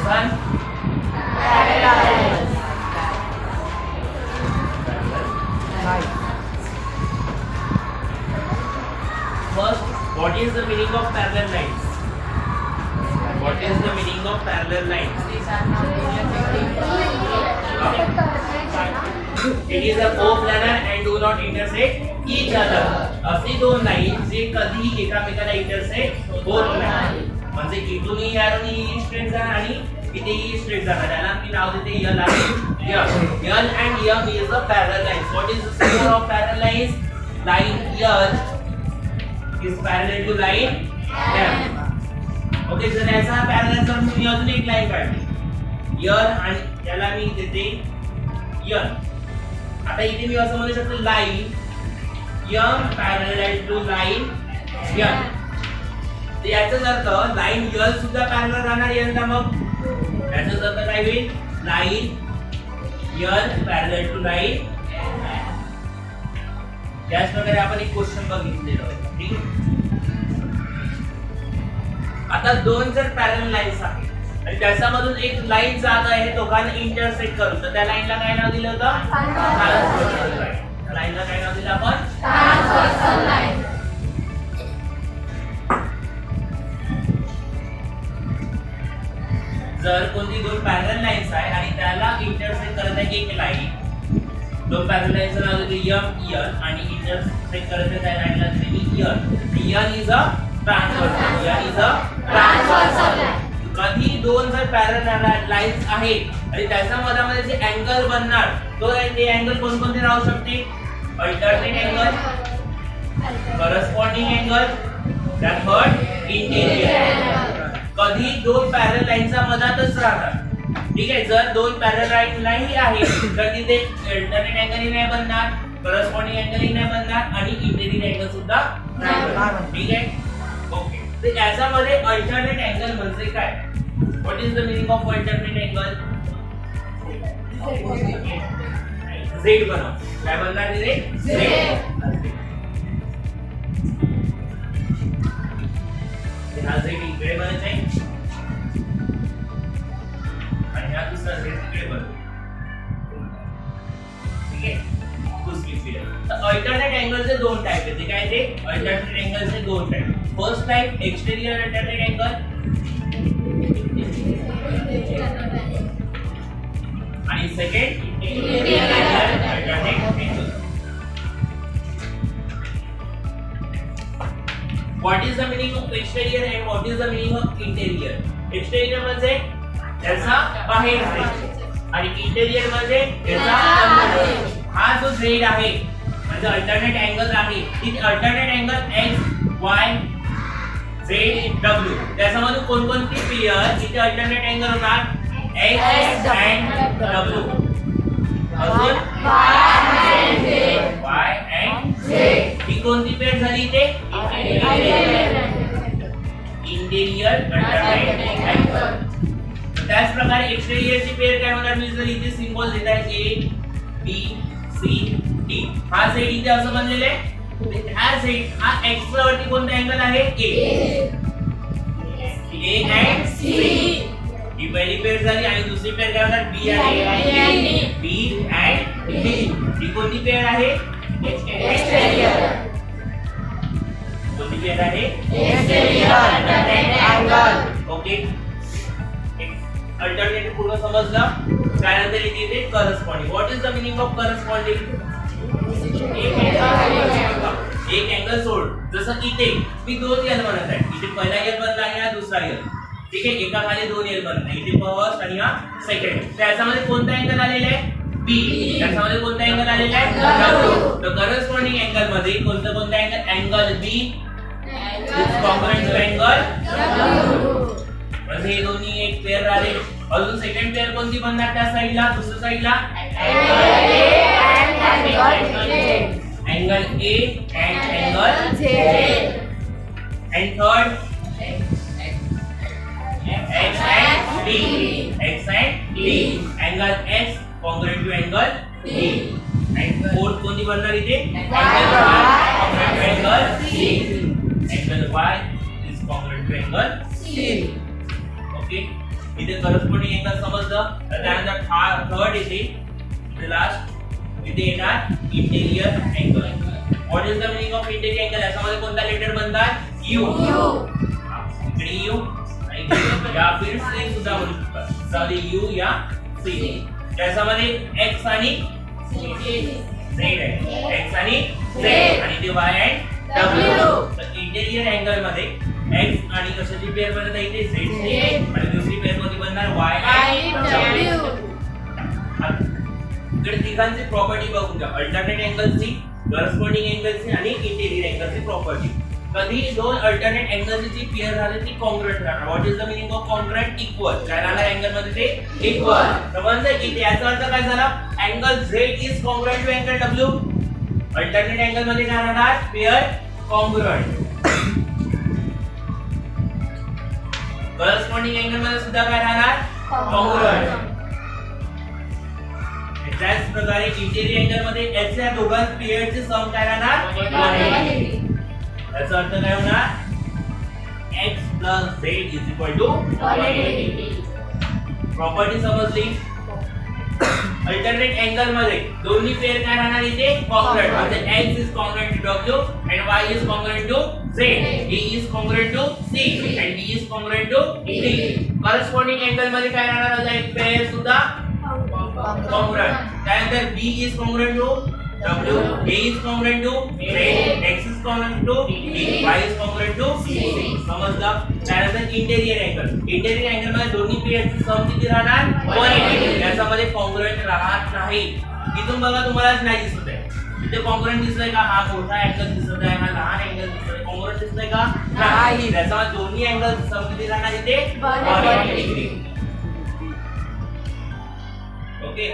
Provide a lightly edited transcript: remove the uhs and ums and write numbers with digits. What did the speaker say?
Lesson first, what is the meaning of parallel lines? What is the meaning of parallel lines? It is a co-planar and do not intersect each other. अशी दोन line जे कधीही एकामेकाला intersect होत नाही. म्हणजे इथूनही यारोनी straight जाणार आणि इथेही स्ट्रेट जाणार. त्याला मी नाव देते यल आणि M. L and yum is a parallel lines. What is the symbol of parallel lines? Line yal is parallel to line yam. Okay, जर याचा पॅरलल जर मी अजून एक लाईन काढली यल आणि त्याला मी देते यल. आता इथे मी असं म्हणू शकतो line M parallel to line L. तर याचाच अर्थ लाईन यल सुद्धा पॅरलल राहणार यलला. मग याचाच अर्थ काय होईल? Line L parallel to line. त्याच प्रकारे आपण एक क्वेश्चन बघितलेला होता. ठीक आहे, आता दोन जर पॅरलल लाईन्स आहेत आणि त्याच्यामधून एक लाईन जात आहे दोघांना इंटरसेक्ट करून, तर त्या लाईनला काय नाव दिलं होतं? Transversal line. त्या लाईनला काय नाव दिलं आपण? Transversal line. जर कोणती दोन पॅरलल लाईन्स आहे आणि त्याला इंटरसेक्ट करत आहे एक लाईन, दोन पॅरलल लाईन्सचं नाव दिलं यम यल आणि इंटरसेक्ट करत आहे त्या लाईनला दिली L. L is a transversal. L is a transversal line. कधी दोन जर पॅरलल लाईन्स आहेत आणि त्याच्या मधामध्ये जे अँगल बनणार तो ते अँगल कोणकोणते राहू शकते? Alternate angle, corresponding angle, third interior. कधी दोन पॅरलल लाईनच्या मधातच राहतात. ठीक आहे, जर दोन पॅरलल लाईन नाही आहे तर तिथे अल्टरनेट अँगल नाही बनणार, करस्पॉन्डिंग अँगल नाही बनणार आणि इंटेरियर अँगल सुद्धा नाही बनणार. ठीक आहे, ओके. तर याच्यामध्ये अल्टरनेट अँगल म्हणजे काय? What is the meaning of alternate angle? Z बनव. काय बनणार तिथे? झेड. हा झेड इकडे बनायचा आहे आणि हा दुसरा झेड इकडे बनतो. ठीक आहे, दुसरी क्लियर. तर अल्टरनेट अँगलचे दोन टाइप आहेत. काय ते? अल्टरनेट अँगलचे दोन type. First type exterior alternate angle आणि second interior alternate angle. What is the meaning of exterior and what is the meaning of interior? Exterior म्हणजे त्याचा बाहेर आणि इंटेरियर म्हणजे त्याचा अंदर. हा जो झेड आहे म्हणजे अल्टरनेट अँगल आहे, तिथे alternate angle x y z w. त्याच्यामध्ये कोणकोणती पेयर तिथे अल्टरनेट अँगल होणार? x and w. अजून y and z. ही कोणती पेयर झाली इथे? Interior alternate angle. त्याच प्रकारे एक्सटेरियरची पेयर काय होणार? मी जर इथे सिंबल देत आहे a b c d. हा झेड इथे असं बनलेले आहे. हा झेड हा x वरती कोणता अँगल आहे? a and c. ही पहिली पेयर झाली आणि दुसरी पेयर काय होणार? b आणि b and d. ही कोणती पेयर आहे? एक्सटेरियर. कोणती पेयर आहे? Exterior alternate angle. Okay, alternative पूर्ण समजलं. त्यानंतर इथे corresponding. What is the meaning of corresponding? एक अँगल सोड. जसं इथे मी दोन यल बनत आहे. इथे पहिला यल बनला आणि हा दुसरा यल. ठीक आहे, एका खाली दोन यल बनत आहे. इथे फर्स्ट आणि हा सेकंड. त्याच्यामध्ये कोणता अँगल आलेला आहे? बी. त्याच्यामध्ये कोणता अँगल आलेला आहे? डब्ल्यू. तर करस्पॉन्डिंग अँगल मध्ये कोणता angle? Angle B is congruent to angle W. म्हणजे हे दोन्ही एक पेयर आले. अजून सेकंड पेयर कोणती बनणार त्या साइडला? दुसऱ्या साइडला angle A and angle Z. And third x and d. x and d. Angle x congruent to angle d. आणि फोर्थ कोणती बनणार इथे? Angle y congruent to angle c. Angle y is congruent to angle c. Okay, इथे corresponding angle समजलं. तर त्यानंतर third इथे last इथे येणार interior angle. What is the meaning of interior angle? याच्यामध्ये कोणता लेटर बनतात? यू. इकडे यू या फिर सी सुद्धा बनू शकतात. सॉरी यू या सी. त्याच्यामध्ये एक्स आणि झेड आहे. एक्स आणि झेड आणि ते वाय अँड डब्ल्यू. तर इंटेरियर अँगल मध्ये एक्स आणि कशाची पेअर बनत आहे? इथे झेड ची आणि दुसरी पेअर मध्ये बनणार वाय अँड डब्ल्यू. इकडे तिघांची प्रॉपर्टी बघून घ्या. अल्टरनेट अँगलची, करस्पॉन्डिंग अँगलची आणि इंटेरियर अँगलची प्रॉपर्टी. कधी दोन अल्टरनेट अँगलची जी पेअर झाली ती कॉन्ग्रुएंट राहणार. What is the meaning of congruent? Equal. काय राहणार अँगल मध्ये? ते इक्वल. समजलं की याचा अर्थ काय झाला? Angle Z is congruent to angle W. Alternate angle मध्ये काय राहणार? Pair congruent. करस्पॉन्डिंग अँगल मध्ये सुद्धा काय राहणार? कॉन्ग्रुएंट. त्याच प्रकारे इंटेरियर अँगल मध्ये याच्या दोघां पेअरचे सम काय राहणार? 180. याचा अर्थ काय होणार? x + z = 180. प्रॉपर्टी समजली. अल्टरनेट अँगल मध्ये दोन्ही पेअर काय राहणार? इथे कॉन्ग्रुएंट. म्हणजे x is congruent to w and y is congruent to z. a is congruent to c and b is congruent to d. Corresponding angle मध्ये काय राहणार? आता एक पेअर सुद्धा कॉन्ग्रुएंट. त्यानंतर b is congruent to w, a is congruent to z, x is congruent to d, y is congruent to c. समजलं? त्यानंतर interior angle. Interior angle मध्ये दोन्ही पेअरचे सम किती राहणार? 180. याच्यामध्ये कॉन्ग्रुएंट राहत नाही. इथून बघा तुम्हालाच नाही दिसत आहे. इथे कॉन्ग्रुएंट दिसतंय का? हा मोठा अँगल दिसत आहे, हा लहान अँगल दिसतोय. कॉन्ग्रुएंट दिसतंय का? नाही. याच्यामध्ये दोन्ही अँगल सम किती राहणार? इथे 180 डिग्री. ओके.